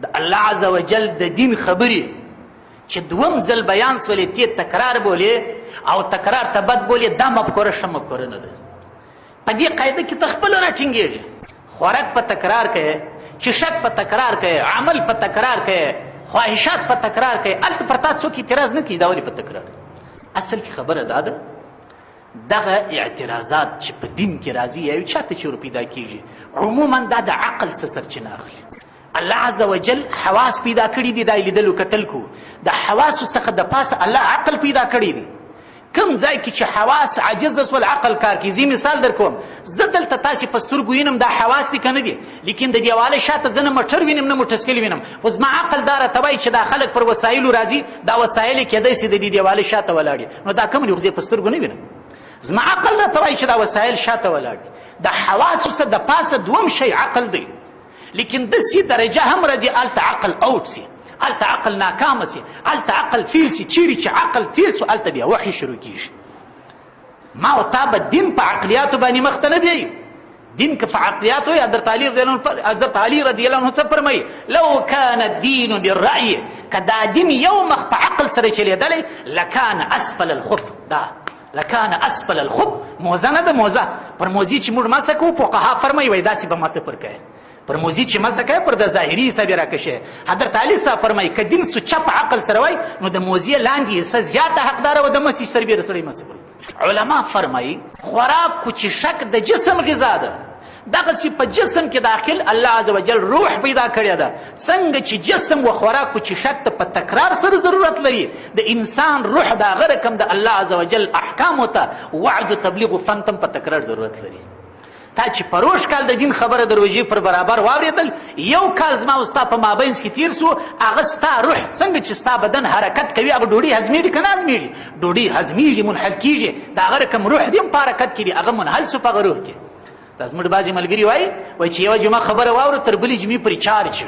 د الله عز وجل د دین خبرې چې دوم ځل بیان سولې ته تکرار بولې او تکرار ته بد بولې، دا مفکوره ښه مفکوره نه ده. په دې قاعده کې ته خپله راټینګېږي. خوراک په تکرار کوې، چشک په تکرار کوې، عمل په تکرار کوې، خواهشات په تکرار کوې، هلته پر تا څوک اعتراض نه کوي دا ولې په تکرار. اصل کې خبره دا ده دغه اعتراضات چې په دین کې راځي یا یو چاته چې پیدا کېږي عموما دا د عقل څه سرچینه اخلي. الله عز وجل حواس پیدا کړي دي، دا لیدلو کتل کو. د حواسو څخه د پاسه الله عقل پیدا کړي دي. کوم ځای کې چې حواس عاجز سول عقل کار کوي. زه مثال در کوم، زه دلته تاسې په سترګو وینم دا حواس دي که نه دي، لیکن د دیواله شاته زه نه مټر وینم نه موټرسایکل وینم. خو زما عقل دا راته وایي چې دا خلک پر وسایلو راځي، دا وسایل یې کیدای سي د دې دیواله شاته ولاړ دي. نو دا کوم دي؟ خو زه په سترګو نه وینم. زما عقل راته وایي چې دا وسایل شاته ولاړ دي. د حواسو څخه د پاسه دوم شی عقل دی، لیکن داسې درجه هم راځي هلته عقل اوټ سي، هلته عقل ناکامه سي، هلته عقل فیل سي. چیرې چې عقل فیل سو هلته بیا وحي شروع کېږي. ما و تا به دین په عقلیاتو باندې مخته نه بیایي. دین که په عقلیاتو وي، حضرت علي رضی الله عنه څه فرمایي؟ لو کان الدین بالرأی، که دا دین یو مخ په عقل سره چلېدلی لکان اسفل الخف. دا لکان اسفل الخف موزه نه ده، موزه پر موزي چې موږ مسه کوو فقها فرمایي وایي داسې به مسه پر کوي. پر موزي چې مسه کوي پر د ظاهري حساب یې راکشي. حضرت علي صاحب فرمایي که دین سو چپ عقل سره وای نو د موزي لاندې حصه زیاته حقداره و د مسې سربېره سړی مسه پر. علما فرمایي خوراک کو چې شک د جسم غذا ده، دغسې په جسم کې داخل الله عز وجل روح پیدا کړې ده. څنګه چې جسم و خوراک کو چې شک ته په تکرار سره ضرورت لري، د انسان روح د هغه رقم د الله عز وجل احکامو ته وعظ و تبلیغ و فن ته په تکرار ضرورت لري. تا چې پروش کال د دین خبره د روژې پر برابر واورېدل، یو کال زما او ستا په مابینځ کې تیر سو، هغه ستا روح څنګه چې ستا بدن حرکت کوي هغه ډوډۍ هضمېږي که نه هضمېږي؟ ډوډۍ هضمېږي، منحل کېږي. د هغه رقم روح دې هم په حرکت کې دي، هغه منحل سو په هغه روح کې. دا زموږ بعضې ملګري وایي چې یوه جمعه خبره واوره تر بلې جمعې پورې چارج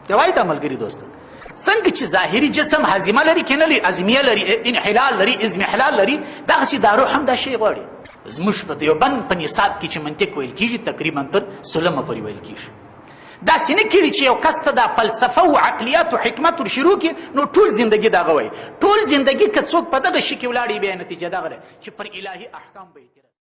دی. وایي دا ملګري دوستان څنګه چې ظاهري جسم هضمه لري که نه لري، هضمیه لري، انحلال لري، اضمحلال لري، دغسې دا روح هم دا شی غواړي. زموږ په دیوبند په نصاب کې چې منطق ویل کېږي تقریبا تر 16 پورې ویل کېږي. داسې نه کېږي چې یو کس ته دا فلسفه و عقلیات و حکمت ور شروع کړي نو ټول زندګي دغه وایي. ټول زندګي که څوک په دغه شي کې ولاړي بیا نتیجه دغه ده چې پر الهي احکام به